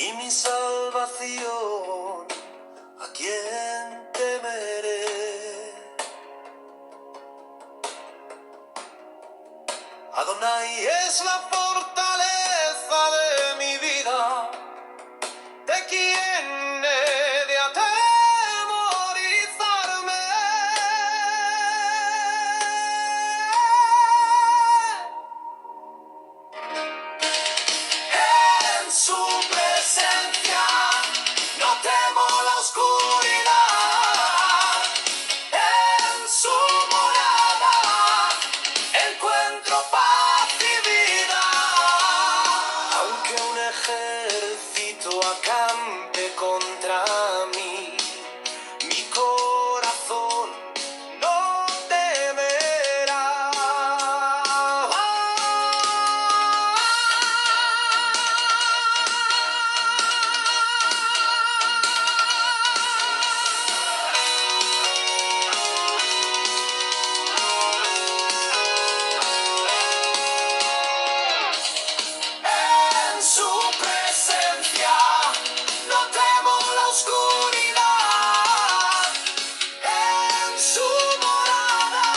y mi salvación, ¿a quién temeré? Adonai es la fortaleza de mi vida, ¿de quién he de atemorizarme? En su presencia no temo la oscuridad, en su morada encuentro paz y vida. Aunque un ejército acampe contra mí, mi corazón no temerá. En su presencia no temo la oscuridad, en su morada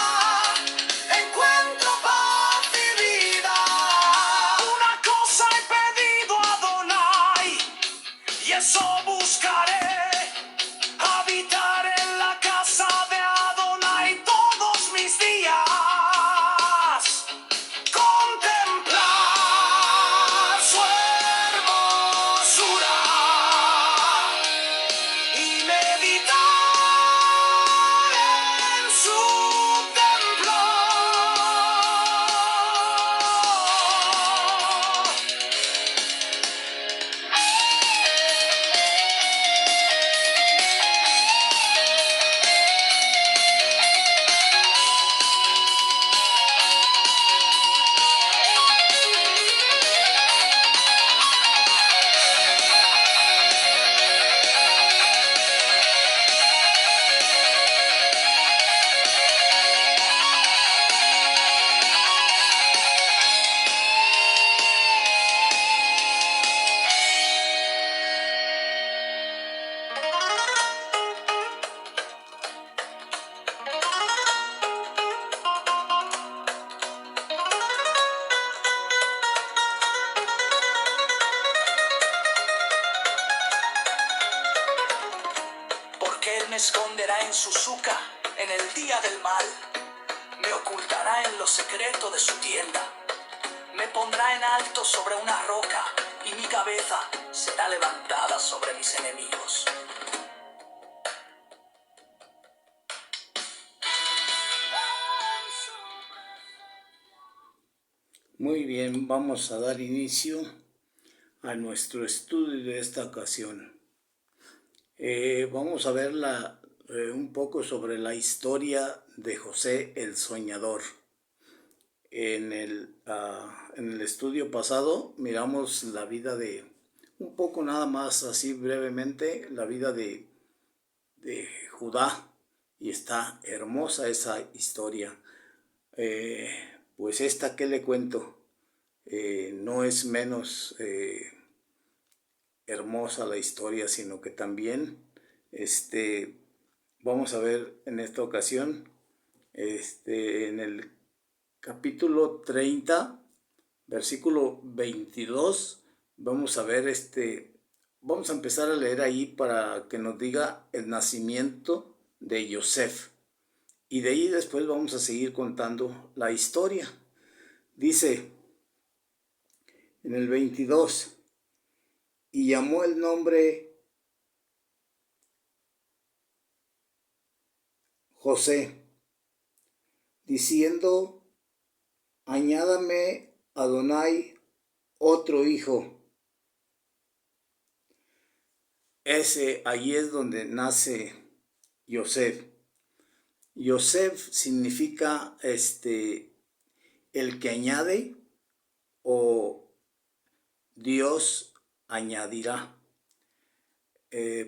encuentro paz y vida. Una cosa he pedido a Adonai, y eso buscaré: habitar en la casa de Adonai todos mis días, contemplar su hermosura y meditar en su templo. Porque Él me esconderá en su suca en el día del mal, me ocultará en lo secreto de su tienda, me pondrá en alto sobre una roca, y mi cabeza será levantada sobre mis enemigos. Muy bien, vamos a dar inicio a nuestro estudio de esta ocasión. Vamos a ver un poco sobre la historia de José el Soñador. En el estudio pasado miramos la vida un poco nada más así brevemente, la vida de Judá, y está hermosa esa historia. Pues esta que le cuento, no es menos hermosa la historia, sino que también vamos a ver en esta ocasión en el capítulo 30, versículo 22, vamos a ver vamos a empezar a leer ahí para que nos diga el nacimiento de Yosef, y de ahí después vamos a seguir contando la historia. Dice en el 22: y llamó el nombre José, diciendo: añádame Adonai otro hijo. Allí es donde nace Yosef. Yosef significa el que añade, o Dios añadirá,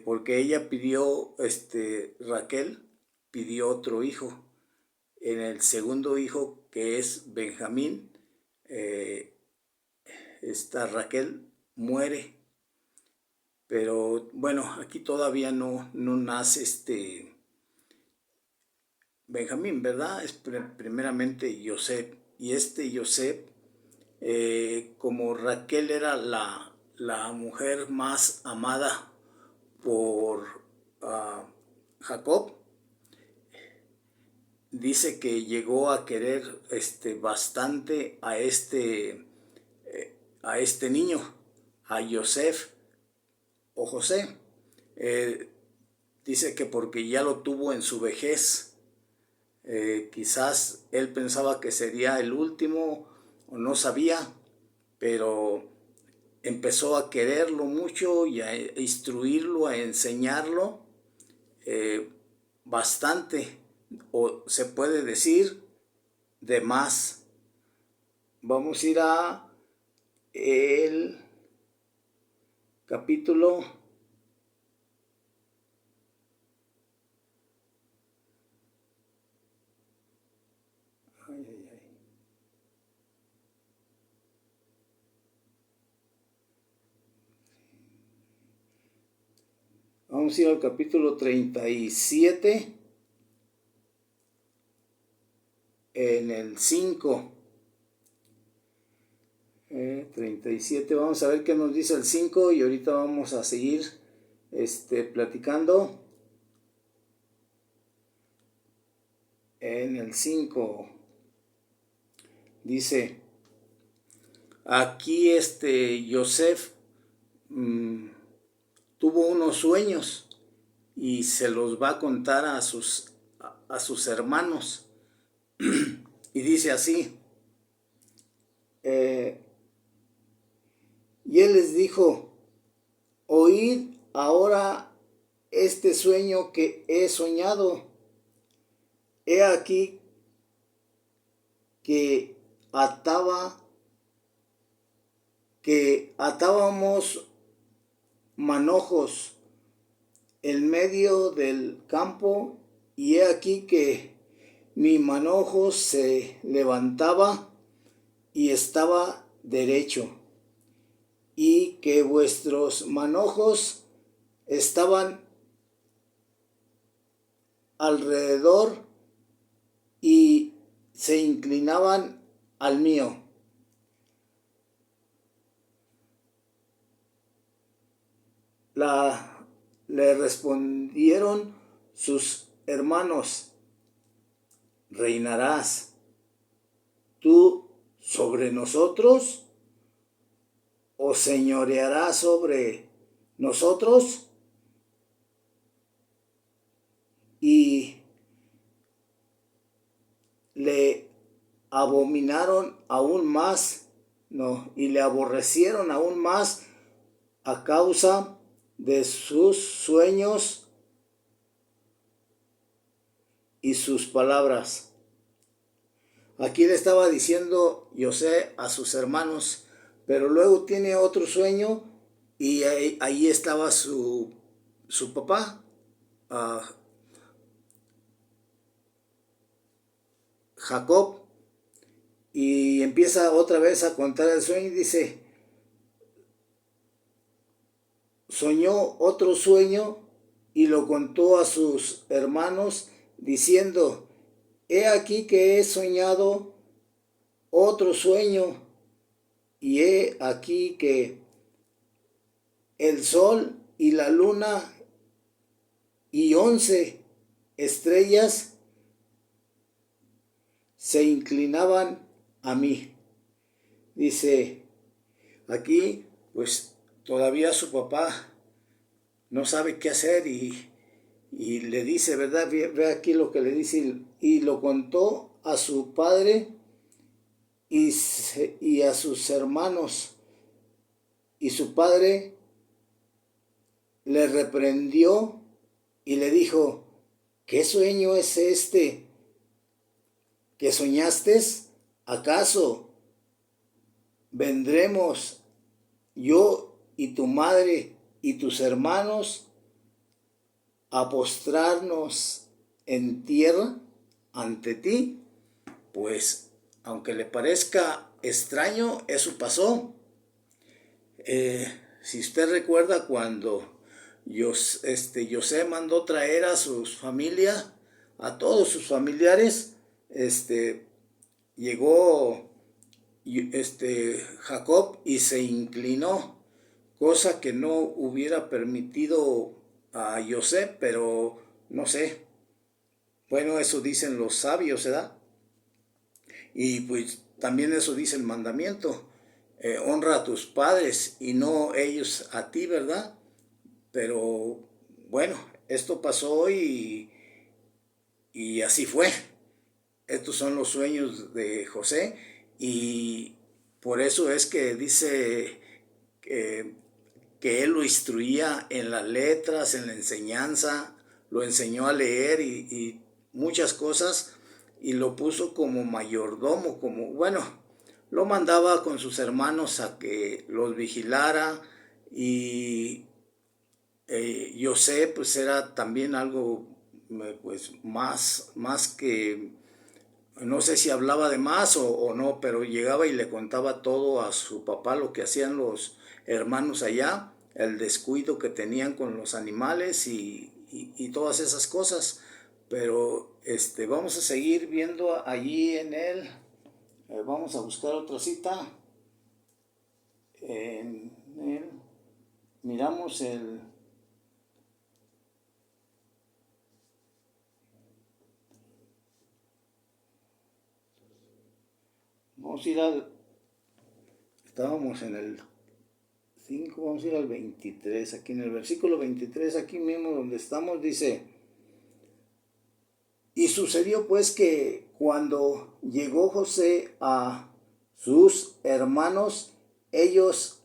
porque ella pidió, Raquel pidió otro hijo. En el segundo hijo, que es Benjamín, esta Raquel muere, Pero bueno, aquí todavía no nace Benjamín, ¿verdad? Es primeramente Yosef. Y Yosef, como Raquel era la mujer más amada por Jacob, dice que llegó a querer bastante a este niño, a Yosef o José. Eh, Dice que porque ya lo tuvo en su vejez, quizás él pensaba que sería el último o no sabía, pero empezó a quererlo mucho y a instruirlo, a enseñarlo bastante, o se puede decir de más. Vamos a ir a el capítulo Vamos a ir al capítulo 37, en el 5. 37, vamos a ver qué nos dice el 5 y ahorita vamos a seguir platicando. En el 5 dice, aquí Yosef tuvo unos sueños y se los va a contar a sus hermanos. Y dice así, y él les dijo, oíd ahora este sueño que he soñado. He aquí que atábamos manojos en medio del campo, y he aquí que mi manojo se levantaba y estaba derecho, y que vuestros manojos estaban alrededor y se inclinaban al mío. Le respondieron sus hermanos, ¿reinarás tú sobre nosotros o señorearás sobre nosotros? Y le abominaron aún más, y le aborrecieron aún más a causa de sus sueños y sus palabras. Aquí le estaba diciendo José a sus hermanos, pero luego tiene otro sueño y ahí estaba su papá, Jacob, y empieza otra vez a contar el sueño y dice, soñó otro sueño y lo contó a sus hermanos diciendo, he aquí que he soñado otro sueño, y he aquí que el sol y la luna y 11 estrellas se inclinaban a mí. Dice, aquí pues todavía su papá no sabe qué hacer y le dice, ¿verdad? Ve aquí lo que le dice, y lo contó a su padre y a sus hermanos, y su padre le reprendió y le dijo, ¿qué sueño es este que soñaste? ¿Acaso vendremos yo y tu madre y tus hermanos a postrarnos en tierra ante ti? Pues, aunque le parezca extraño, eso pasó. si usted recuerda cuando José mandó traer a sus familias, a todos sus familiares, llegó Jacob y se inclinó, cosa que no hubiera permitido a José, pero no sé. Bueno, eso dicen los sabios, ¿verdad? Y pues también eso dice el mandamiento. Honra a tus padres y no ellos a ti, ¿verdad? Pero bueno, esto pasó y así fue. Estos son los sueños de José y por eso es que dice que él lo instruía en las letras, en la enseñanza, lo enseñó a leer y muchas cosas y lo puso como mayordomo, como, bueno, lo mandaba con sus hermanos a que los vigilara y José pues era también algo pues más que, no sé si hablaba de más o no, pero llegaba y le contaba todo a su papá, lo que hacían los hermanos allá, el descuido que tenían con los animales y todas esas cosas. Pero vamos a seguir viendo allí en él. Vamos a buscar otra cita. En él miramos el... Vamos a ir al... Estábamos en el 5, vamos a ir al 23. Aquí en el versículo 23, aquí mismo donde estamos, dice: y sucedió pues que cuando llegó José a sus hermanos, ellos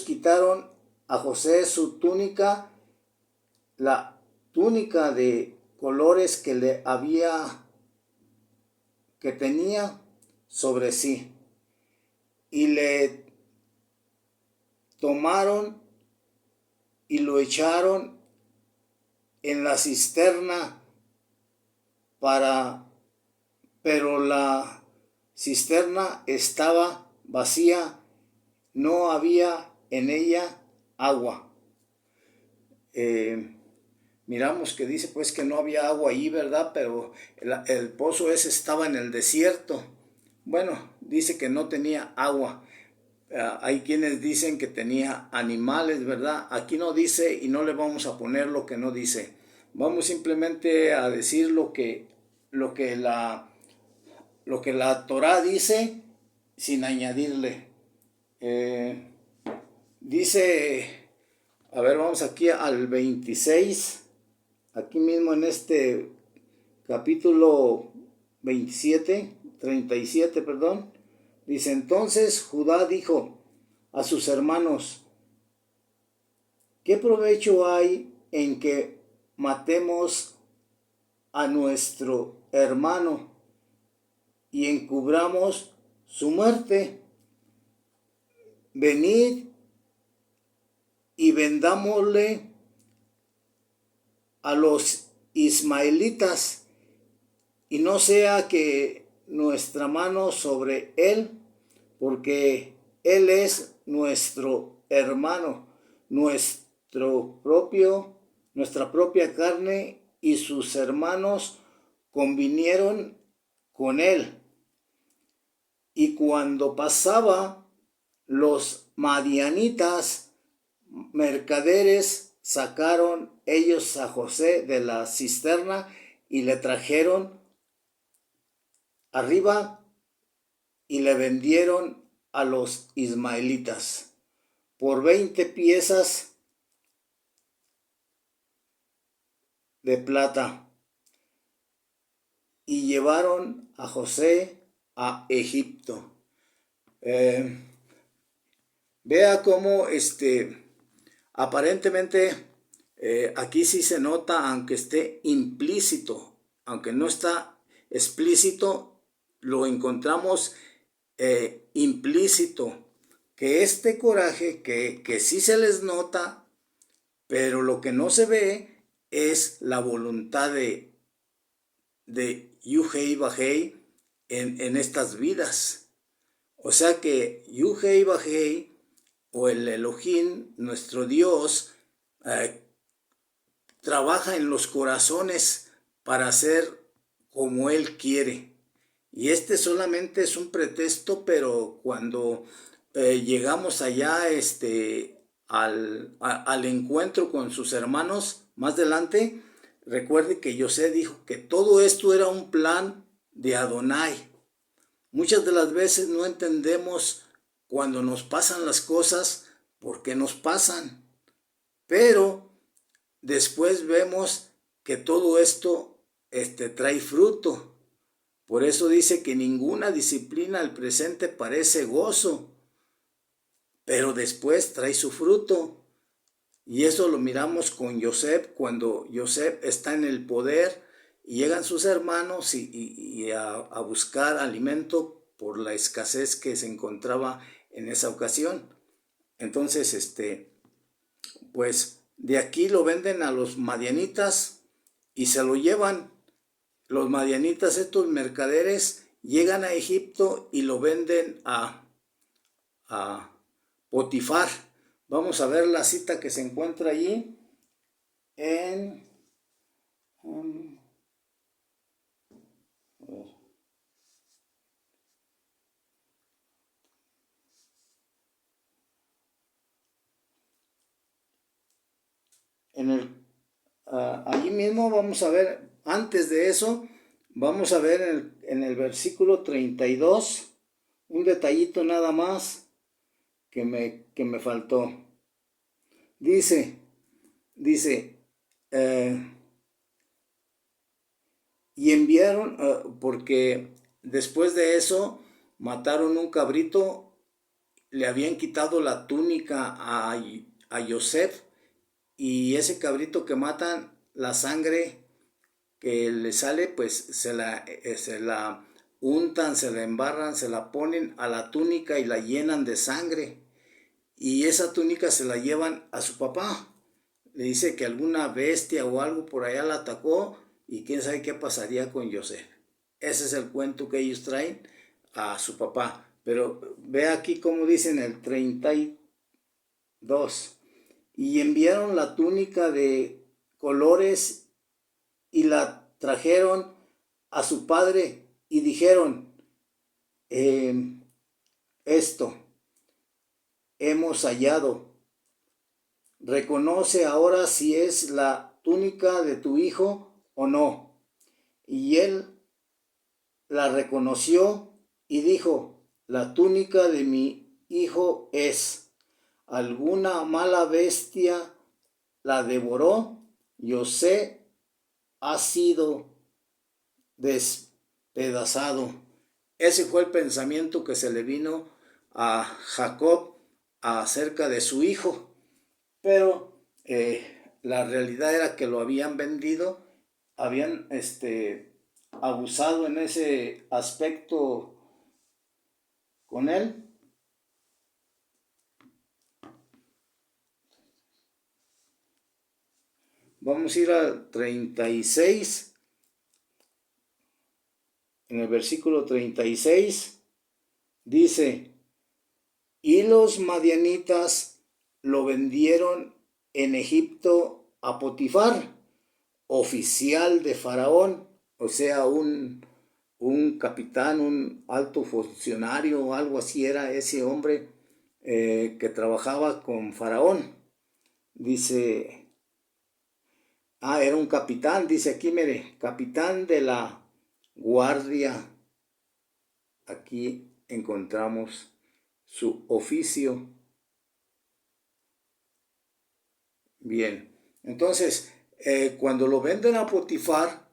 quitaron a José su túnica, la túnica de colores que tenía sobre sí, y le tomaron y lo echaron en la cisterna pero la cisterna estaba vacía, no había en ella agua. Miramos que dice pues que no había agua ahí, ¿verdad? Pero el pozo ese estaba en el desierto. Bueno, dice que no tenía agua. Hay quienes dicen que tenía animales, ¿verdad? Aquí no dice y no le vamos a poner lo que no dice. Vamos simplemente a decir lo que la Torá dice sin añadirle. Dice, a ver, vamos aquí al 26, aquí mismo en este capítulo 37, perdón. Dice: entonces Judá dijo a sus hermanos: ¿qué provecho hay en que matemos a nuestro hermano y encubramos su muerte? Venid y vendámosle a los ismaelitas, y no sea que nuestra mano sobre él, porque él es nuestro hermano, nuestra propia carne, y sus hermanos convinieron con él. Y cuando pasaba, los madianitas mercaderes sacaron ellos a José de la cisterna y le trajeron arriba y le vendieron a los ismaelitas por 20 piezas de plata, y llevaron a José a Egipto. Vea cómo aparentemente aquí sí se nota, aunque esté implícito, aunque no está explícito, lo encontramos implícito, que este coraje que sí se les nota, pero lo que no se ve es la voluntad de Yuhei Bajei en estas vidas. O sea que Yuhei Bajei o el Elohim, nuestro Dios, trabaja en los corazones para hacer como Él quiere. Y este solamente es un pretexto, pero cuando llegamos allá al encuentro con sus hermanos más adelante, recuerde que José dijo que todo esto era un plan de Adonai. Muchas de las veces no entendemos cuando nos pasan las cosas por qué nos pasan, pero después vemos que todo esto trae fruto. Por eso dice que ninguna disciplina al presente parece gozo, pero después trae su fruto. Y eso lo miramos con José, cuando José está en el poder y llegan sus hermanos y a buscar alimento por la escasez que se encontraba en esa ocasión. Entonces, pues de aquí lo venden a los madianitas y se lo llevan. Los madianitas, estos mercaderes, llegan a Egipto y lo venden a Potifar. Vamos a ver la cita que se encuentra allí en allí mismo. Vamos a ver, antes de eso, vamos a ver en el versículo 32, un detallito nada más que me faltó. Dice, y enviaron, porque después de eso mataron un cabrito, le habían quitado la túnica a Yosef, y ese cabrito que matan, la sangre que le sale, pues se la untan, se la embarran, se la ponen a la túnica y la llenan de sangre. Y esa túnica se la llevan a su papá. Le dice que alguna bestia o algo por allá la atacó y quién sabe qué pasaría con José. Ese es el cuento que ellos traen a su papá. Pero ve aquí como dice en el 32. Y enviaron la túnica de colores y la trajeron a su padre y dijeron, esto hemos hallado. Reconoce ahora si es la túnica de tu hijo o no. Y él la reconoció y dijo, la túnica de mi hijo es. Alguna mala bestia la devoró. José ha sido despedazado. Ese fue el pensamiento que se le vino a Jacob acerca de su hijo. Pero la realidad era que lo habían vendido, habían abusado en ese aspecto con él. Vamos a ir al 36. En el versículo 36 dice, y los madianitas lo vendieron en Egipto a Potifar, oficial de Faraón, o sea, un capitán, un alto funcionario o algo así era ese hombre que trabajaba con Faraón. Dice, era un capitán, dice aquí, mire, capitán de la guardia. Aquí encontramos su oficio. Bien, entonces, cuando lo venden a Potifar,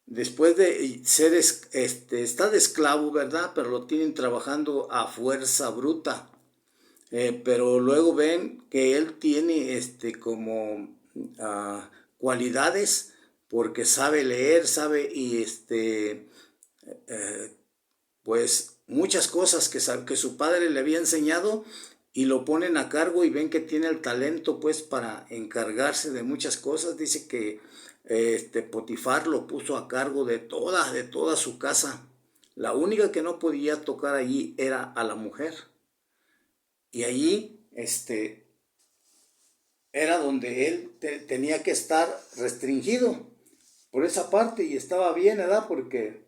después de ser, está de esclavo, ¿verdad? Pero lo tienen trabajando a fuerza bruta. Pero luego ven que él tiene como cualidades, porque sabe leer, sabe y pues muchas cosas que su padre le había enseñado, y lo ponen a cargo y ven que tiene el talento pues para encargarse de muchas cosas. Dice que Potifar lo puso a cargo de toda su casa, La única que no podía tocar allí era a la mujer. Y allí, era donde él tenía que estar restringido por esa parte, y estaba bien, ¿verdad? Porque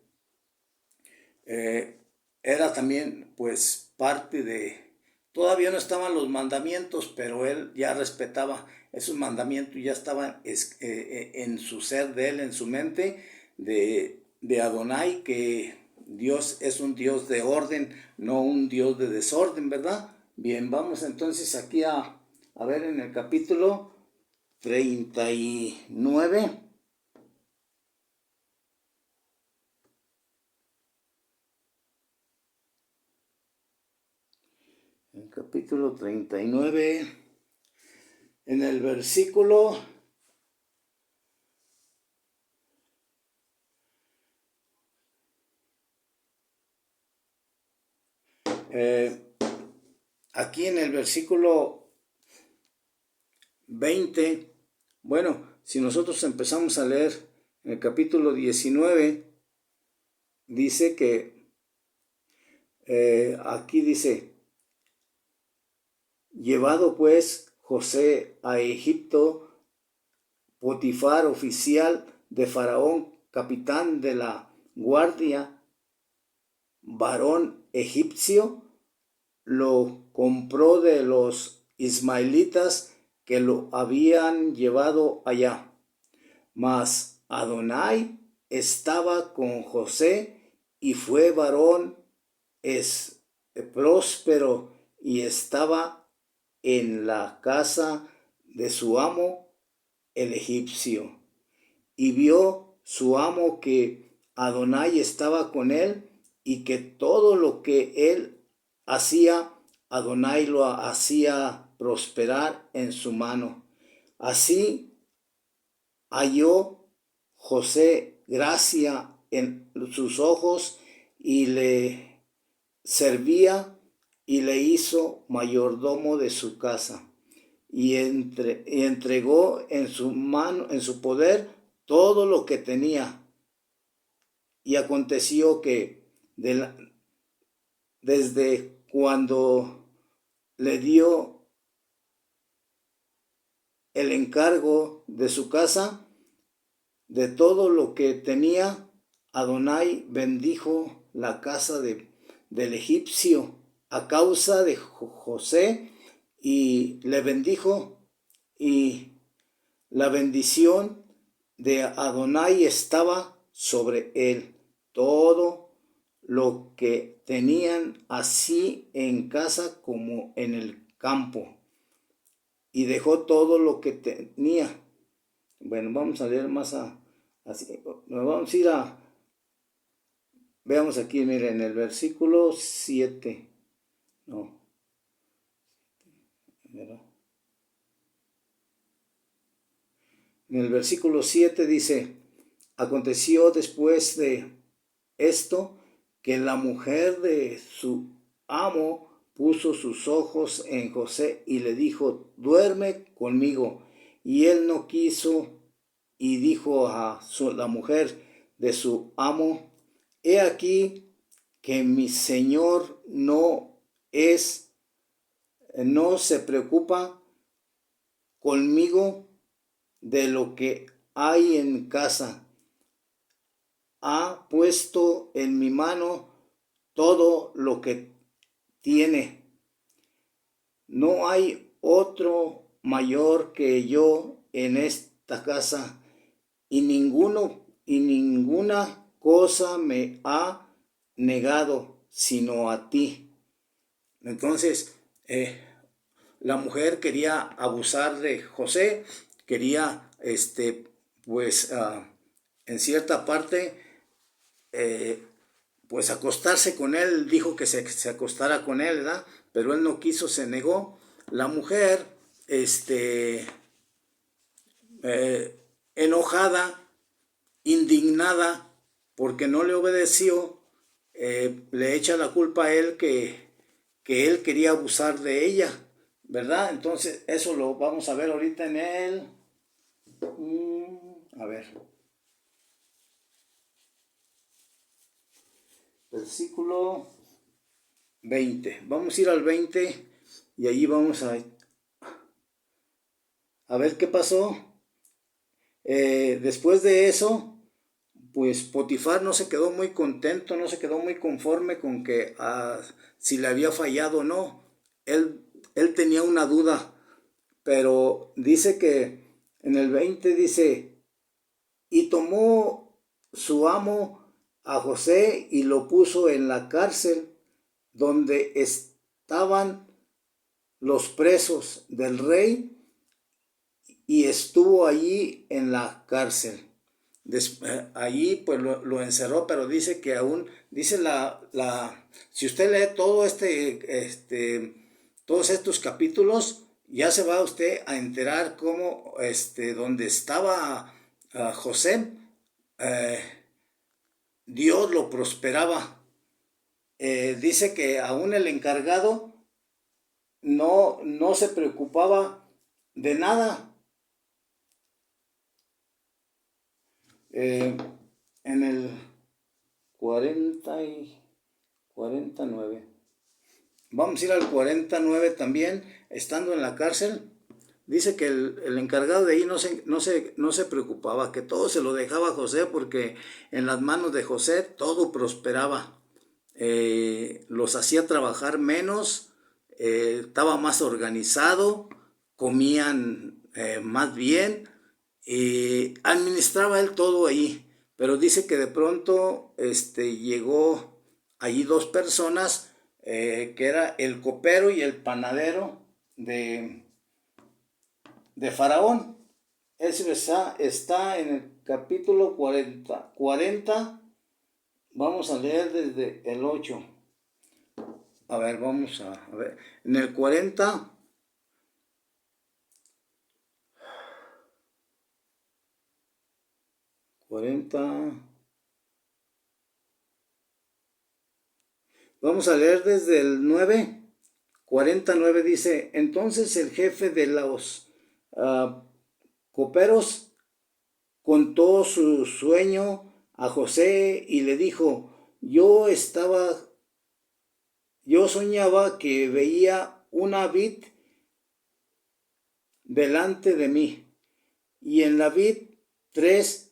era también, pues, parte de... Todavía no estaban los mandamientos, pero él ya respetaba esos mandamientos, ya estaban en su ser de él, en su mente, de Adonai, que Dios es un Dios de orden, no un Dios de desorden, ¿verdad? Bien, vamos entonces aquí a ver en el capítulo 39. El capítulo 39, en el versículo aquí en el versículo 20, bueno, si nosotros empezamos a leer en el capítulo 19, dice que aquí dice: llevado pues José a Egipto, Potifar, oficial de Faraón, capitán de la guardia, varón egipcio, lo compró de los ismaelitas que lo habían llevado allá. Mas Adonai estaba con José, y fue varón próspero, y estaba en la casa de su amo el egipcio. Y vio su amo que Adonai estaba con él, y que todo lo que él hacía, Adonai lo hacía prosperar en su mano. Así halló José gracia en sus ojos, y le servía, y le hizo mayordomo de su casa, y entregó en su mano, en su poder, todo lo que tenía. Y aconteció que desde cuando le dio el encargo de su casa, de todo lo que tenía, Adonai bendijo la casa del egipcio a causa de José, y le bendijo, y la bendición de Adonai estaba sobre él. Todo lo que tenían, así en casa como en el campo, y dejó todo lo que tenía. Bueno, vamos a leer más así. Nos vamos a ir veamos aquí, miren, en el versículo 7. No. ¿Verdad? En el versículo 7 dice: aconteció después de esto, que la mujer de su amo puso sus ojos en José, y le dijo: duerme conmigo. Y él no quiso, y dijo a la mujer de su amo: he aquí que mi señor no se preocupa conmigo de lo que hay en casa. Ha puesto en mi mano todo lo que tiene. No hay otro mayor que yo en esta casa, y ninguna cosa me ha negado sino a ti. Entonces, la mujer quería abusar de José, quería, pues, en cierta parte, pues acostarse con él. Dijo que se acostara con él, ¿verdad? Pero él no quiso, se negó. La mujer, enojada, indignada, porque no le obedeció, le echa la culpa a él que él quería abusar de ella, ¿verdad? Entonces eso lo vamos a ver ahorita en él. A ver. versículo 20. Vamos a ir al 20 y allí vamos a ver qué pasó. Después de eso, pues Potifar no se quedó muy contento, no se quedó muy conforme con que si le había fallado o no. Él tenía una duda, pero dice que en el 20 dice, y tomó su amo a José y lo puso en la cárcel donde estaban los presos del rey, y estuvo allí en la cárcel. Allí pues lo encerró, pero dice que aún, dice si usted lee todos estos capítulos, ya se va usted a enterar cómo, donde estaba José, Dios lo prosperaba. Dice que aún el encargado no se preocupaba de nada. En el 49. Vamos a ir al 49 también, estando en la cárcel. Dice que el encargado de ahí no se preocupaba, que todo se lo dejaba a José, porque en las manos de José todo prosperaba. Los hacía trabajar menos, estaba más organizado, comían más bien, y administraba él todo ahí. Pero dice que de pronto llegó allí dos personas, que era el copero y el panadero de Faraón. Eso está en el capítulo 40. Vamos a leer desde el 8. A ver, vamos a ver. En el 40. Vamos a leer desde el 9. 49 dice, entonces el jefe de los coperos contó su sueño a José y le dijo, yo soñaba que veía una vid delante de mí, y en la vid 3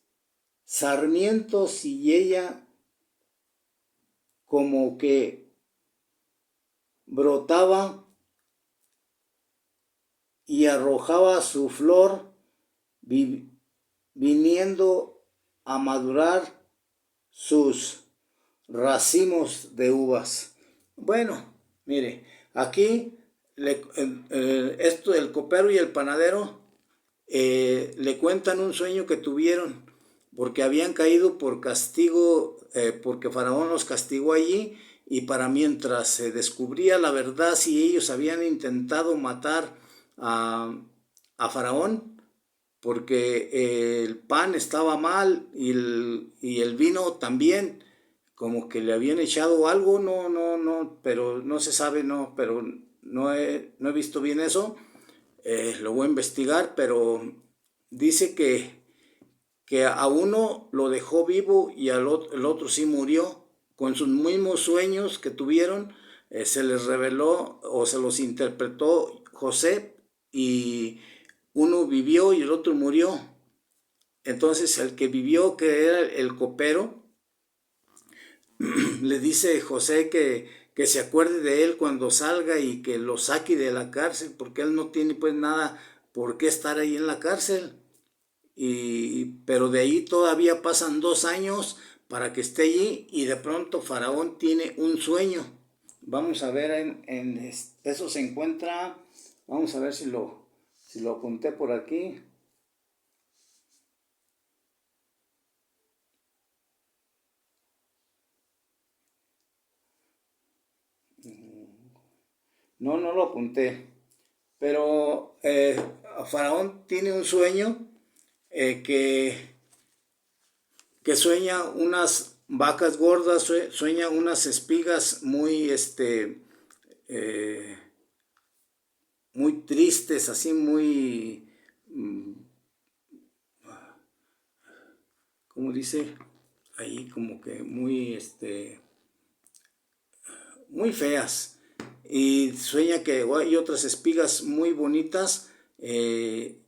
sarmientos, y ella como que brotaba y arrojaba su flor, viniendo a madurar sus racimos de uvas. Bueno, mire, aquí el copero y el panadero le cuentan un sueño que tuvieron, porque habían caído por castigo, porque Faraón los castigó allí, y para mientras se descubría la verdad si ellos habían intentado matar a Faraón, porque el pan estaba mal y el vino también, como que le habían echado algo, no, pero no se sabe, pero no he visto bien eso. Lo voy a investigar, pero dice que a uno lo dejó vivo y el otro sí murió. Con sus mismos sueños que tuvieron, se les reveló o se los interpretó José, y uno vivió y el otro murió. Entonces el que vivió, que era el copero, le dice José que se acuerde de él cuando salga y que lo saque de la cárcel, porque él no tiene pues nada por qué estar ahí en la cárcel. Pero de ahí todavía pasan 2 años para que esté allí, y de pronto Faraón tiene un sueño. Vamos a ver, eso se encuentra, vamos a ver si lo apunté por aquí. No lo apunté, pero Faraón tiene un sueño, que sueña unas vacas gordas, sueña unas espigas muy, muy tristes, así muy, ¿cómo dice? Ahí como que muy, muy feas, y sueña que hay otras espigas muy bonitas, y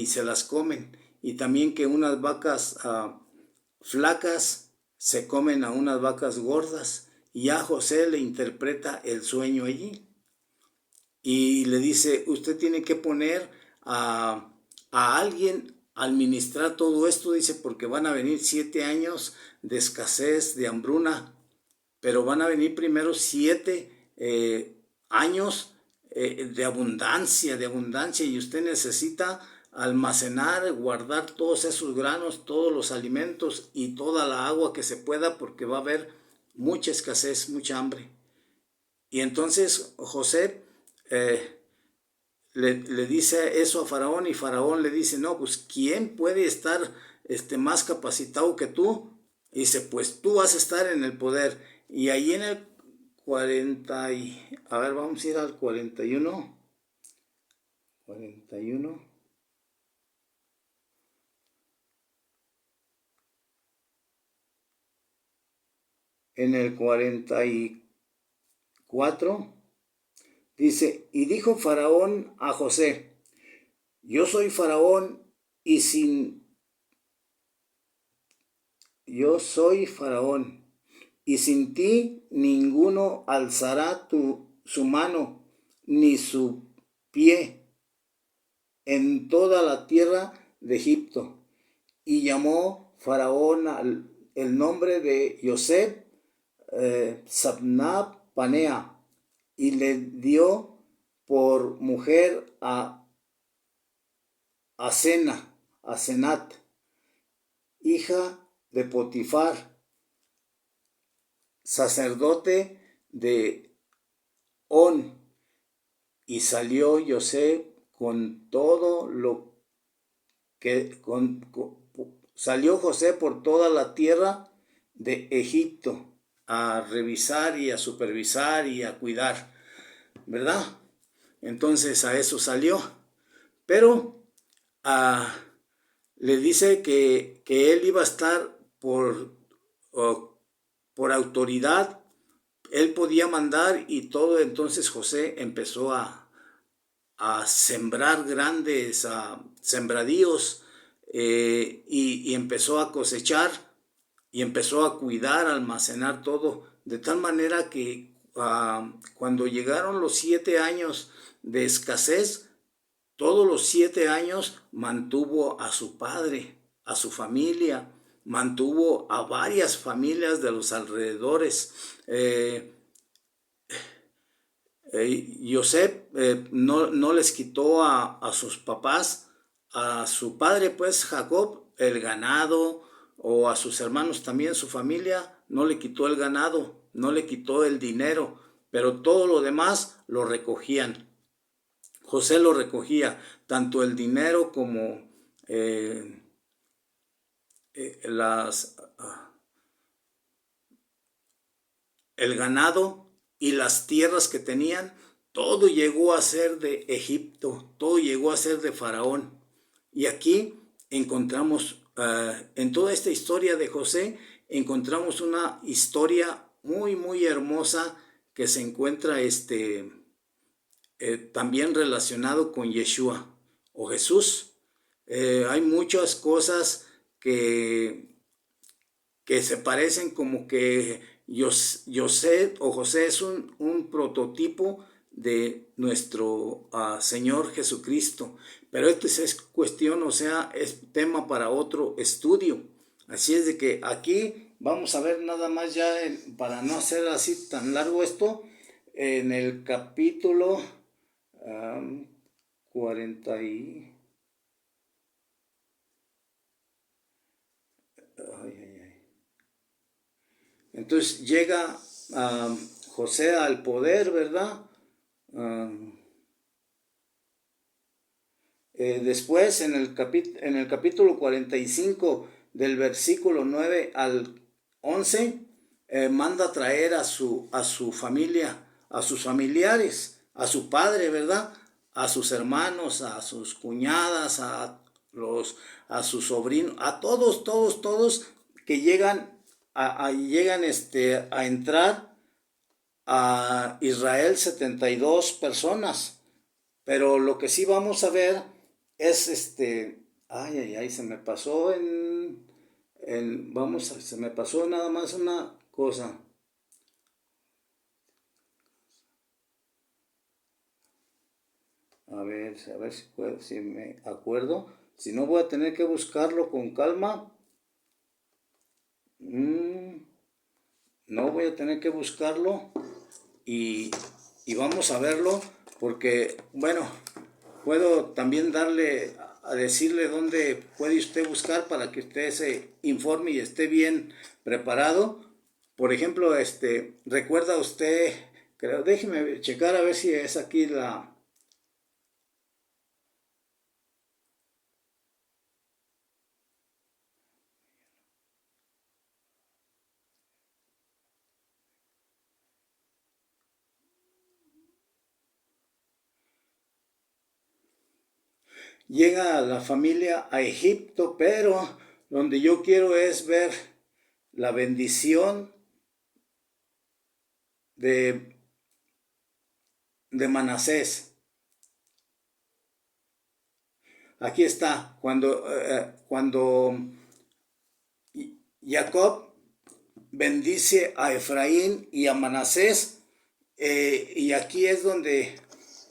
se las comen, y también que unas vacas flacas se comen a unas vacas gordas, y ya José le interpreta el sueño allí y le dice, usted tiene que poner a alguien a administrar todo esto, dice, porque van a venir 7 años de escasez, de hambruna, pero van a venir primero 7 años de abundancia, y usted necesita almacenar, guardar todos esos granos, todos los alimentos y toda la agua que se pueda, porque va a haber mucha escasez, mucha hambre. Y entonces José le dice eso a Faraón, y Faraón le dice, no, pues ¿quién puede estar más capacitado que tú? Y dice, pues tú vas a estar en el poder. Y ahí en el 40, a ver, vamos a ir al 41. 41. En el 44 dice, y dijo Faraón a José, yo soy Faraón y sin ti ninguno alzará su mano ni su pie en toda la tierra de Egipto. Y llamó Faraón el nombre de José Sabna Panea, y le dio por mujer a Asenat, hija de Potifar, sacerdote de On. Y salió José salió José por toda la tierra de Egipto a revisar y a supervisar y a cuidar, ¿verdad? Entonces a eso salió, pero le dice que él iba a estar por autoridad, él podía mandar y todo. Entonces José empezó a sembrar grandes sembradíos, y empezó a cosechar y empezó a cuidar, a almacenar todo, de tal manera que cuando llegaron los 7 años de escasez, todos los 7 años mantuvo a su padre, a su familia, mantuvo a varias familias de los alrededores. José no les quitó a sus papás, a su padre pues Jacob, el ganado, o a sus hermanos también, su familia, no le quitó el ganado, no le quitó el dinero, pero todo lo demás lo recogían. José lo recogía, tanto el dinero como el ganado y las tierras que tenían. Todo llegó a ser de Egipto, todo llegó a ser de Faraón. Y aquí encontramos, en toda esta historia de José, encontramos una historia muy, muy hermosa que se encuentra también relacionado con Yeshua o Jesús. Hay muchas cosas que se parecen, como que José es un prototipo de nuestro Señor Jesucristo. Pero esto es cuestión, o sea, es tema para otro estudio. Así es de que aquí vamos a ver nada más ya, para no hacer así tan largo esto, en el capítulo 40 y... Entonces llega José al poder, ¿verdad? Después en el capítulo 45, del versículo 9 al 11, manda traer a su familia, a sus familiares, a su padre, ¿verdad? A sus hermanos, a sus cuñadas, a sus sobrinos, a todos que llegan a entrar a Israel 72 personas. Pero lo que sí vamos a ver es se me pasó se me pasó nada más una cosa. A ver si me acuerdo. Si no, voy a tener que buscarlo con calma. No, voy a tener que buscarlo y vamos a verlo, porque, bueno, puedo también a decirle dónde puede usted buscar para que usted se informe y esté bien preparado. Por ejemplo, recuerda usted, creo, déjeme checar a ver si es aquí la... Llega la familia a Egipto, pero donde yo quiero es ver la bendición de Manasés. Aquí está, cuando Jacob bendice a Efraín y a Manasés, y aquí es donde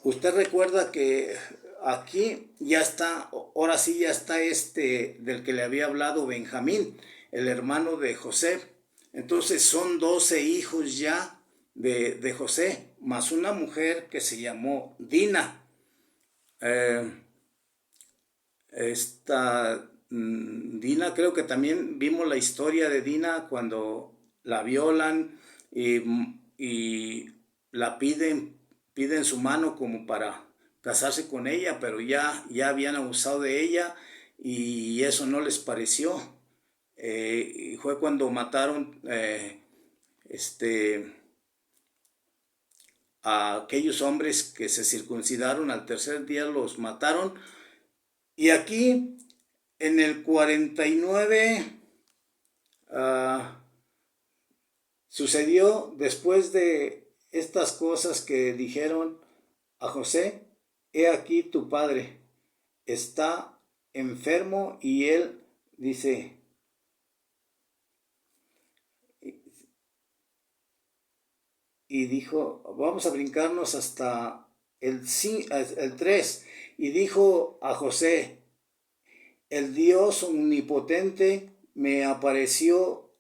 usted recuerda que aquí ya está, ahora sí ya está del que le había hablado Benjamín, el hermano de José. Entonces son 12 hijos ya de José, más una mujer que se llamó Dina. Dina, creo que también vimos la historia de Dina cuando la violan y la piden su mano como para casarse con ella, pero ya habían abusado de ella y eso no les pareció. Y fue cuando mataron a aquellos hombres que se circuncidaron, al tercer día los mataron. Y aquí en el 49 sucedió, después de estas cosas que dijeron a José: he aquí tu padre está enfermo, y él dice, y dijo, vamos a brincarnos hasta el 3, y dijo a José: el Dios omnipotente me apareció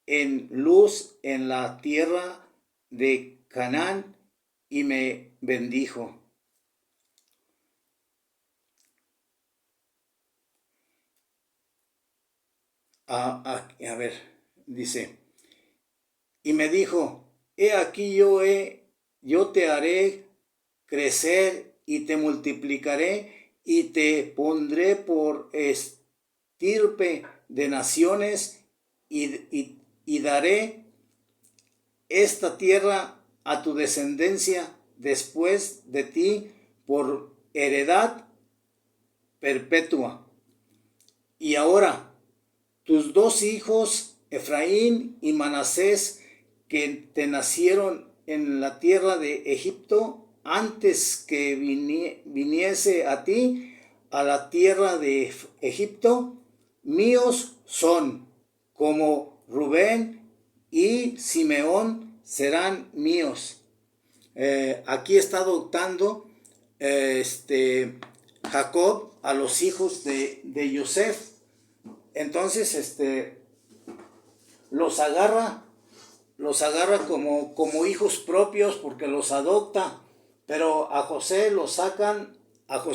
en luz en la tierra de Canaán y me bendijo. A ver, dice, y me dijo: he aquí yo te haré crecer y te multiplicaré y te pondré por estirpe de naciones y daré esta tierra a tu descendencia después de ti por heredad perpetua. Y ahora tus 2 hijos, Efraín y Manasés, que te nacieron en la tierra de Egipto, antes que viniese a ti a la tierra de Egipto, míos son, como Rubén y Simeón serán míos. Aquí está adoptando Jacob a los hijos de Yosef. Entonces los agarra como hijos propios, porque los adopta, pero a José lo sacan o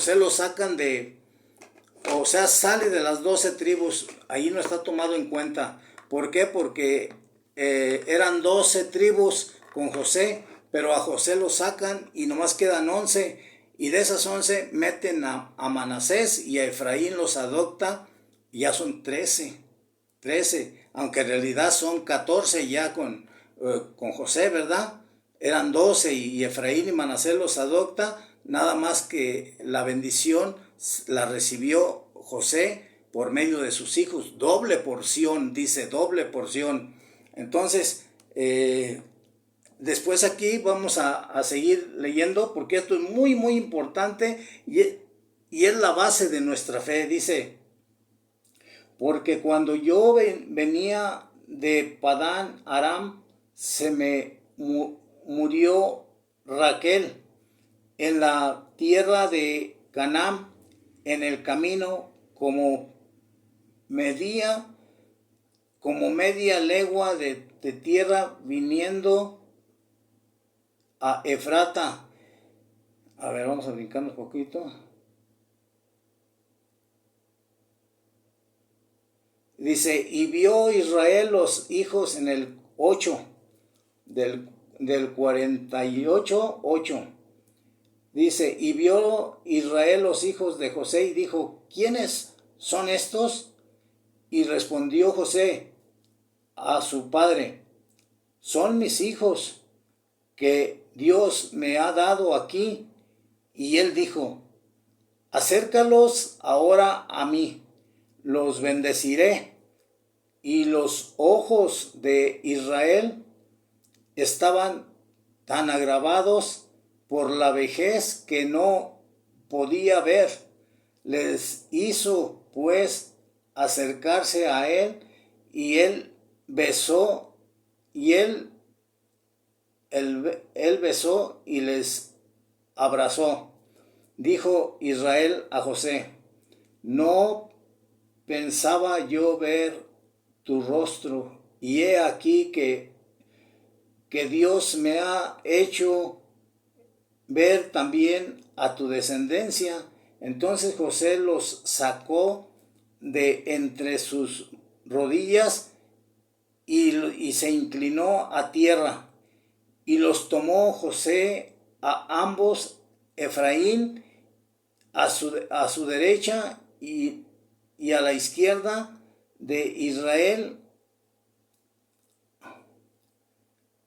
sea, sale de las 12 tribus, ahí no está tomado en cuenta. ¿Por qué? Porque eran 12 tribus con José, pero a José lo sacan y nomás quedan 11, y de esas 11 meten a Manasés, y a Efraín los adopta, y ya son 13, aunque en realidad son 14 ya con José, ¿verdad? Eran 12 y Efraín y Manasés los adopta, nada más que la bendición la recibió José por medio de sus hijos, doble porción, dice, doble porción. Entonces, después aquí vamos a seguir leyendo porque esto es muy, muy importante y es la base de nuestra fe. Dice, porque cuando yo venía de Padán Aram, se me murió Raquel en la tierra de Canaán, en el camino media, como media legua de tierra viniendo a Efrata. A ver, vamos a brincarnos un poquito. Dice, y vio Israel los hijos en el 8, del 48, 8. Dice, y vio Israel los hijos de José y dijo, ¿quiénes son estos? Y respondió José a su padre, son mis hijos que Dios me ha dado aquí. Y él dijo, acércalos ahora a mí, los bendeciré. Y los ojos de Israel estaban tan agravados por la vejez que no podía ver. Les hizo pues acercarse a él, y él besó, y él besó y les abrazó. Dijo Israel a José, no pensaba yo ver tu rostro, y he aquí que Dios me ha hecho ver también a tu descendencia. Entonces José los sacó de entre sus rodillas y se inclinó a tierra. Y los tomó José a ambos, Efraín a su derecha y a la izquierda de Israel.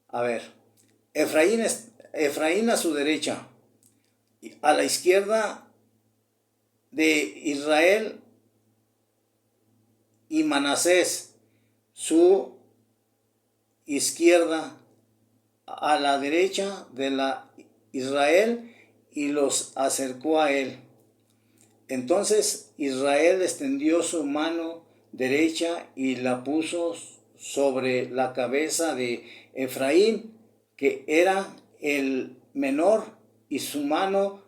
A ver, Efraín a su derecha, a la izquierda de Israel, y Manasés su izquierda a la derecha de la Israel, y los acercó a él. Entonces Israel extendió su mano derecha y la puso sobre la cabeza de Efraín, que era el menor, y su mano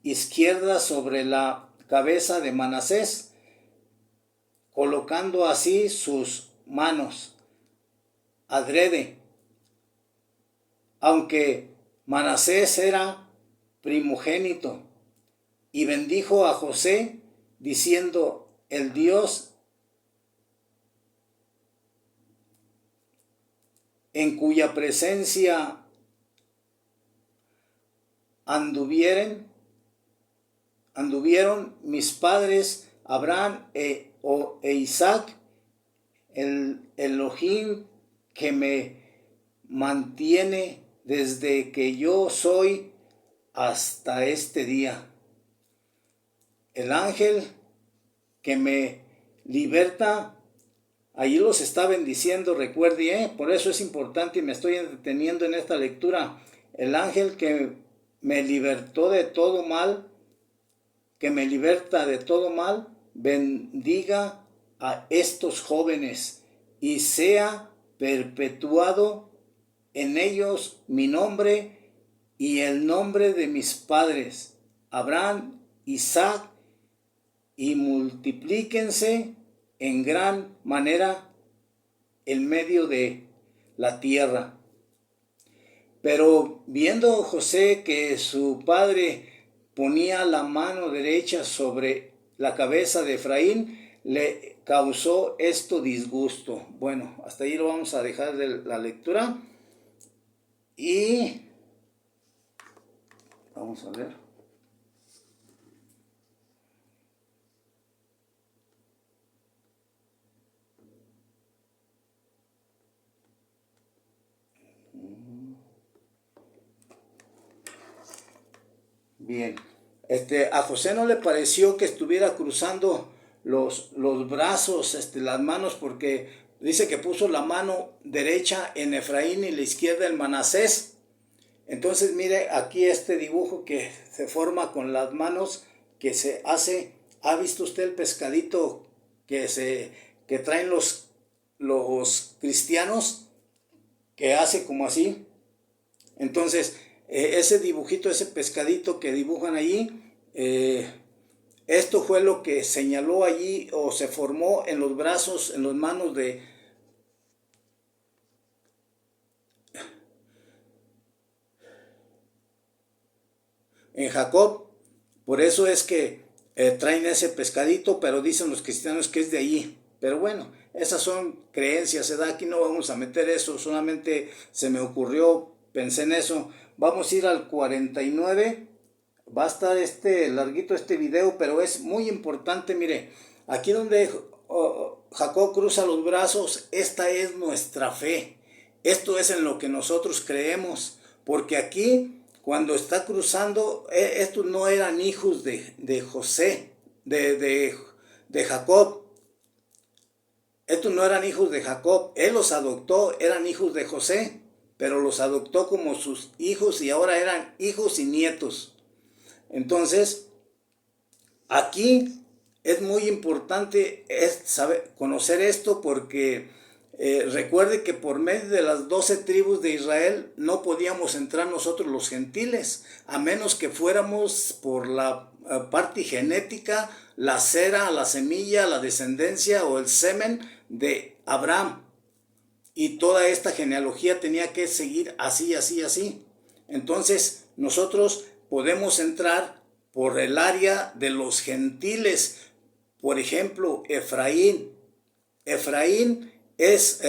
izquierda sobre la cabeza de Manasés, colocando así sus manos adrede, aunque Manasés era primogénito, y bendijo a José, diciendo, el Dios en cuya presencia anduvieron mis padres Abraham e Isaac, el Elohim que me mantiene desde que yo soy hasta este día. El ángel que me liberta, allí los está bendiciendo, recuerde, por eso es importante y me estoy deteniendo en esta lectura. El ángel que me libertó de todo mal, que me liberta de todo mal, bendiga a estos jóvenes y sea perpetuado en ellos mi nombre y el nombre de mis padres, Abraham, Isaac, y multiplíquense en gran manera en medio de la tierra. Pero viendo José que su padre ponía la mano derecha sobre la cabeza de Efraín, le causó esto disgusto. Bueno, hasta ahí lo vamos a dejar de la lectura. Y vamos a ver. Bien, a José no le pareció que estuviera cruzando los brazos, las manos, porque dice que puso la mano derecha en Efraín y la izquierda en Manasés. Entonces mire aquí este dibujo que se forma con las manos que se hace. ¿Ha visto usted el pescadito que traen los cristianos? Que hace como así. Entonces ese dibujito, ese pescadito que dibujan allí, esto fue lo que señaló allí o se formó en los brazos, en las manos en Jacob. Por eso es que traen ese pescadito, pero dicen los cristianos que es de allí. Pero bueno, esas son creencias, ¿verdad? Aquí no vamos a meter eso, solamente se me ocurrió, pensé en eso. Vamos a ir al 49. Va a estar larguito este video, pero es muy importante. Mire, aquí donde Jacob cruza los brazos, esta es nuestra fe. Esto es en lo que nosotros creemos, porque aquí cuando está cruzando, estos no eran hijos de José, de Jacob. Estos no eran hijos de Jacob, él los adoptó, eran hijos de José, pero los adoptó como sus hijos y ahora eran hijos y nietos. Entonces, aquí es muy importante conocer esto porque recuerde que por medio de las 12 tribus de Israel no podíamos entrar nosotros los gentiles, a menos que fuéramos por la parte genética, la cera, la semilla, la descendencia o el semen de Abraham. Y toda esta genealogía tenía que seguir así, así, así. Entonces, nosotros podemos entrar por el área de los gentiles. Por ejemplo, Efraín. Efraín es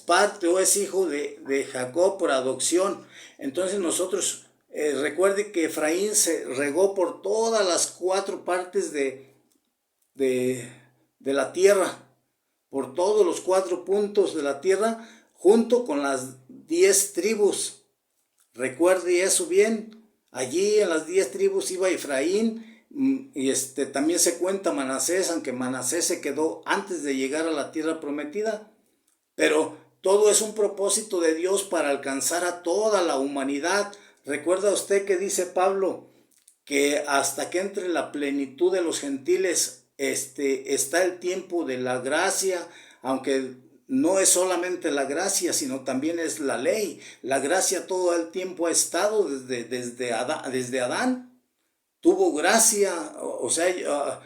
parte o es hijo de Jacob por adopción. Entonces nosotros, recuerde que Efraín se regó por todas las 4 partes de la tierra, por todos los 4 puntos de la tierra, junto con las 10 tribus. Recuerde eso bien. Allí en las 10 tribus iba Efraín, y también se cuenta Manasés, aunque Manasés se quedó antes de llegar a la tierra prometida. Pero todo es un propósito de Dios para alcanzar a toda la humanidad. ¿Recuerda usted que dice Pablo que hasta que entre la plenitud de los gentiles está el tiempo de la gracia? Aunque no es solamente la gracia, sino también es la ley. La gracia todo el tiempo ha estado desde Adán. Tuvo gracia, o sea,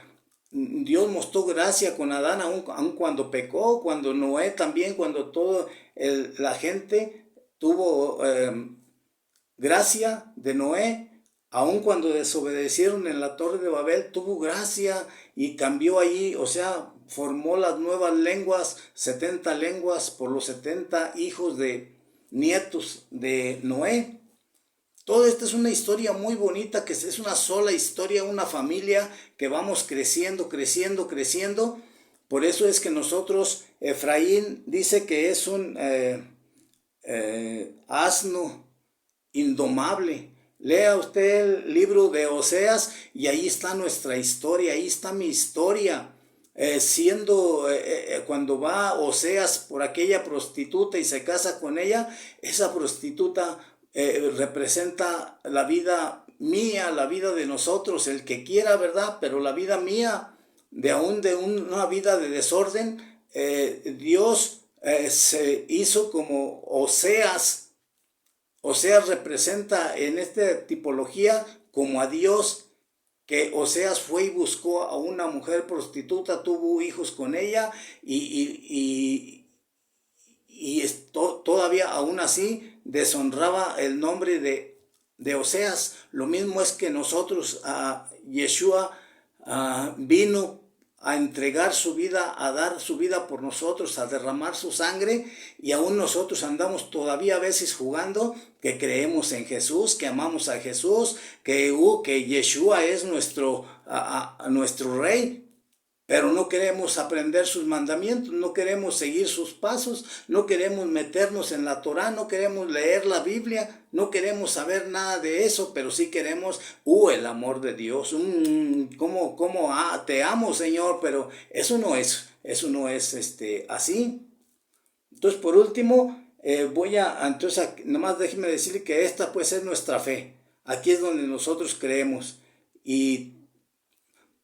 Dios mostró gracia con Adán aun cuando pecó, cuando Noé también, cuando toda la gente tuvo gracia de Noé. Aun cuando desobedecieron en la Torre de Babel, tuvo gracia y cambió allí, o sea, formó las nuevas lenguas, 70 lenguas por los 70 hijos de nietos de Noé. Todo esto es una historia muy bonita, que es una sola historia, una familia que vamos creciendo, creciendo, creciendo. Por eso es que nosotros, Efraín dice que es un asno indomable. Lea usted el libro de Oseas y ahí está nuestra historia, ahí está mi historia. Cuando va Oseas por aquella prostituta y se casa con ella, esa prostituta representa la vida mía, la vida de nosotros, el que quiera, ¿verdad? Pero la vida mía, de una vida de desorden, Dios se hizo como Oseas. Oseas representa en esta tipología como a Dios, que Oseas fue y buscó a una mujer prostituta, tuvo hijos con ella y todavía aún así deshonraba el nombre de Oseas. Lo mismo es que nosotros, Yeshua vino a entregar su vida, a dar su vida por nosotros, a derramar su sangre, y aún nosotros andamos todavía a veces jugando que creemos en Jesús, que amamos a Jesús, que Yeshua es nuestro rey. Pero no queremos aprender sus mandamientos, no queremos seguir sus pasos, no queremos meternos en la Torá, no queremos leer la Biblia, no queremos saber nada de eso, pero sí queremos, el amor de Dios, te amo, Señor, pero eso no es eso no es así. Entonces, por último, nomás déjeme decirle que esta puede ser nuestra fe. Aquí es donde nosotros creemos. Y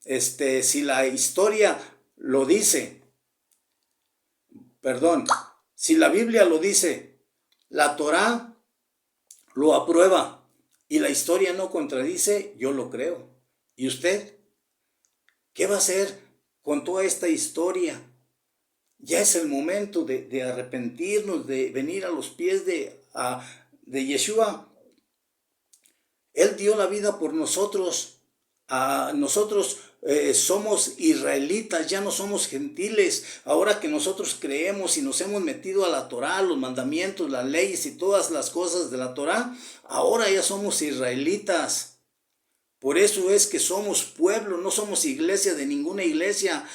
si la historia lo dice, si la Biblia lo dice, la Torá lo aprueba y la historia no contradice, yo lo creo. ¿Y usted? ¿Qué va a hacer con toda esta historia? Ya es el momento de arrepentirnos, de venir a los pies de Yeshua. Él dio la vida por nosotros. Nosotros somos israelitas, ya no somos gentiles. Ahora que nosotros creemos y nos hemos metido a la Torá, los mandamientos, las leyes y todas las cosas de la Torá, ahora ya somos israelitas. Por eso es que somos pueblo, no somos iglesia de ninguna iglesia.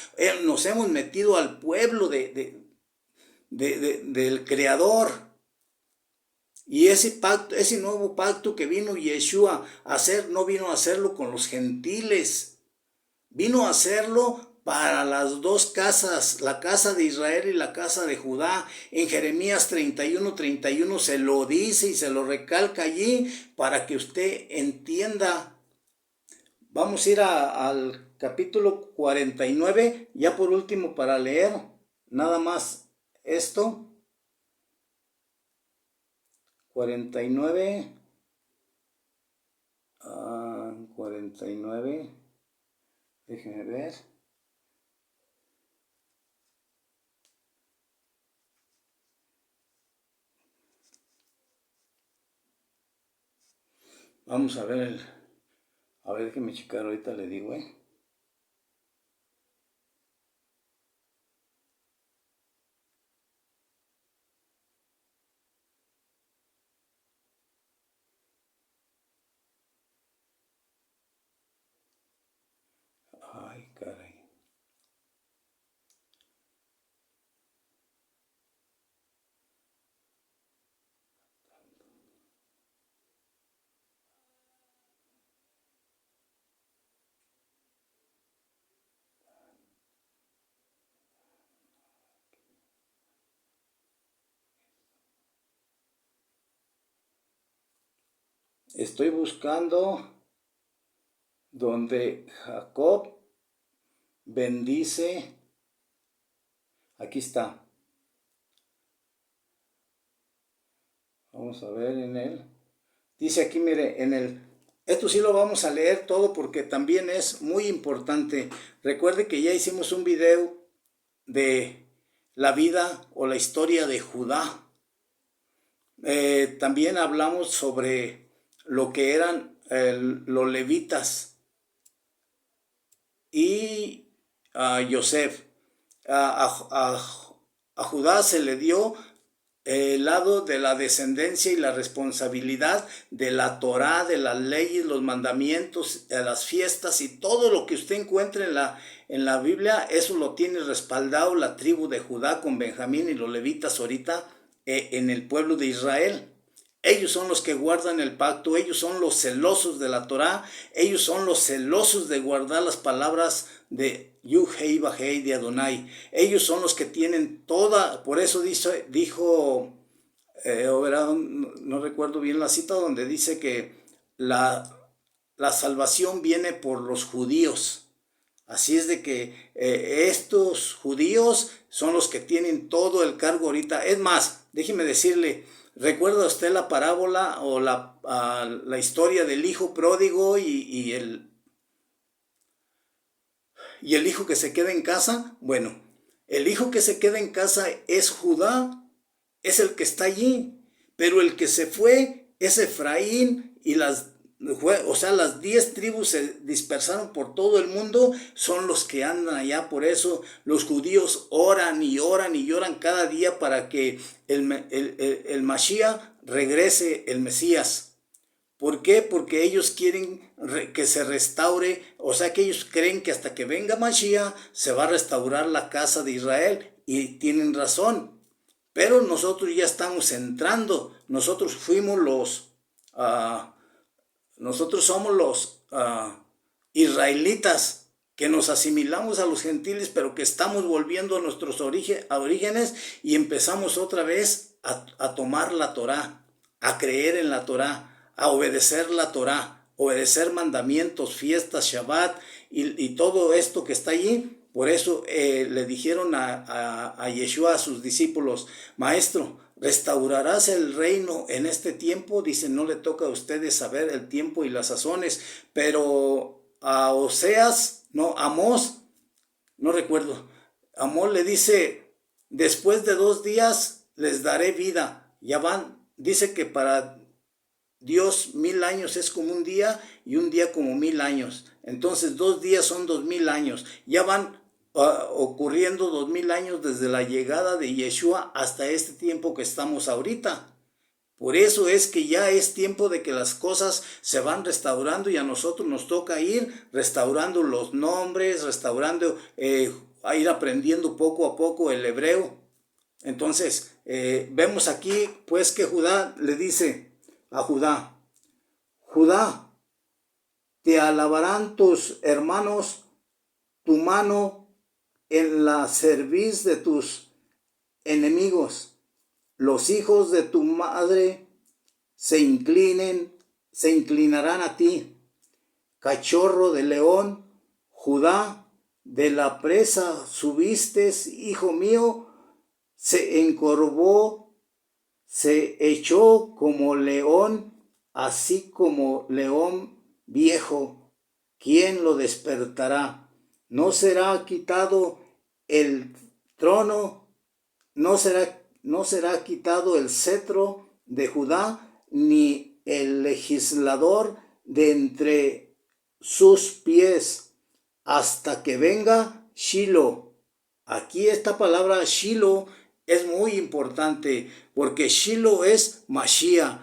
Nos hemos metido al pueblo del Creador. Y ese nuevo pacto que vino Yeshua a hacer, no vino a hacerlo con los gentiles. Vino a hacerlo para las dos casas, la casa de Israel y la casa de Judá. En Jeremías 31:31 se lo dice y se lo recalca allí para que usted entienda. Vamos a ir al capítulo 49, ya por último para leer nada más esto. 49, 49, déjenme ver. Vamos a ver, déjenme checar, ahorita le digo, Ay, caray. Estoy buscando donde Jacob bendice. Aquí está. Vamos a ver en él. Dice aquí, mire, esto sí lo vamos a leer todo porque también es muy importante. Recuerde que ya hicimos un video de la vida o la historia de Judá. También hablamos sobre lo que eran los levitas y a Yosef. A Judá se le dio el lado de la descendencia y la responsabilidad de la Torá, de las leyes, los mandamientos, de las fiestas y todo lo que usted encuentre en la Biblia, eso lo tiene respaldado la tribu de Judá con Benjamín y los levitas ahorita en el pueblo de Israel. Ellos son los que guardan el pacto, ellos son los celosos de la Torá, ellos son los celosos de guardar las palabras de Yuhei Bajei de Adonai. Ellos son los que tienen toda, por eso dijo, no recuerdo bien la cita, donde dice que la salvación viene por los judíos. Así es de que estos judíos son los que tienen todo el cargo ahorita. Es más, déjeme decirle, ¿recuerda usted la parábola o la historia del hijo pródigo y el hijo que se queda en casa? Bueno, el hijo que se queda en casa es Judá, es el que está allí, pero el que se fue es Efraín y las 10 tribus se dispersaron por todo el mundo, son los que andan allá. Por eso los judíos oran y oran y lloran cada día para que el Mashiach regrese, el Mesías. ¿Por qué? Porque ellos quieren que se restaure, o sea que ellos creen que hasta que venga Mashiach se va a restaurar la casa de Israel, y tienen razón. Pero nosotros ya estamos entrando, nosotros somos los israelitas, que nos asimilamos a los gentiles, pero que estamos volviendo a nuestros orígenes y empezamos otra vez a tomar la Torá, a creer en la Torá, a obedecer la Torá, obedecer mandamientos, fiestas, Shabbat y todo esto que está allí. Por eso le dijeron a Yeshua, a sus discípulos: Maestro, ¿restaurarás el reino en este tiempo? Dice, no le toca a ustedes saber el tiempo y las sazones, pero a Oseas, no, Amós, no recuerdo, Amós le dice, después de 2 días les daré vida. Ya van, dice que para Dios 1000 años es como un día y un día como 1000 años. Entonces 2 días son 2000 años. Ya van ocurriendo 2000 años desde la llegada de Yeshua hasta este tiempo que estamos ahorita. Por eso es que ya es tiempo de que las cosas se van restaurando y a nosotros nos toca ir restaurando los nombres, restaurando, a ir aprendiendo poco a poco el hebreo. Entonces, vemos aquí pues que Judá le dice a Judá: Judá, te alabarán tus hermanos, tu mano en la cerviz de tus enemigos. Los hijos de tu madre se inclinarán a ti. Cachorro de león, Judá, de la presa subiste, hijo mío, se encorvó, se echó como león, así como león viejo. ¿Quién lo despertará? No será quitado el trono, no será quitado el cetro de Judá, ni el legislador de entre sus pies, hasta que venga Shilo. Aquí esta palabra Shilo es muy importante, porque Shilo es Mashiach,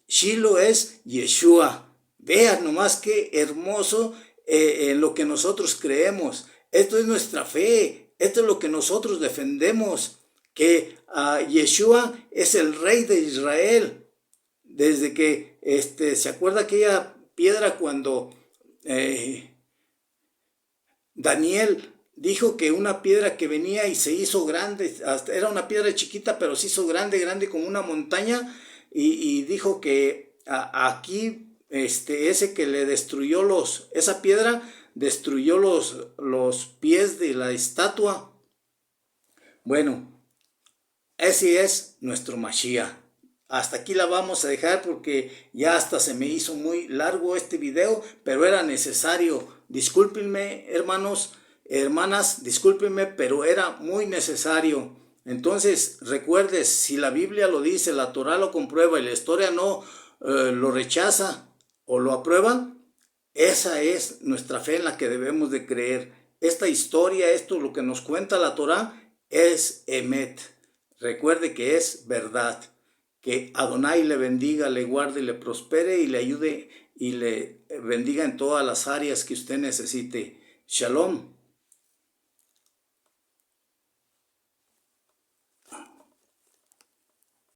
Shilo es Yeshua. Vean nomás qué hermoso en lo que nosotros creemos. Esto es nuestra fe, esto es lo que nosotros defendemos, que Yeshua es el rey de Israel. Desde que se acuerda aquella piedra cuando Daniel dijo que una piedra que venía y se hizo grande, era una piedra chiquita pero se hizo grande como una montaña, y dijo que aquí ese que le destruyó esa piedra destruyó los pies de la estatua. Bueno, ese es nuestro Mashiach. Hasta aquí la vamos a dejar porque ya hasta se me hizo muy largo este video, pero era necesario. Discúlpenme, hermanos, hermanas, discúlpenme, pero era muy necesario. Entonces, recuerdes, si la Biblia lo dice, la Torah lo comprueba y la historia no lo rechaza o lo aprueba, esa es nuestra fe en la que debemos de creer. Esta historia, esto lo que nos cuenta la Torah es Emet. Recuerde que es verdad. Que Adonai le bendiga, le guarde y le prospere y le ayude y le bendiga en todas las áreas que usted necesite. Shalom.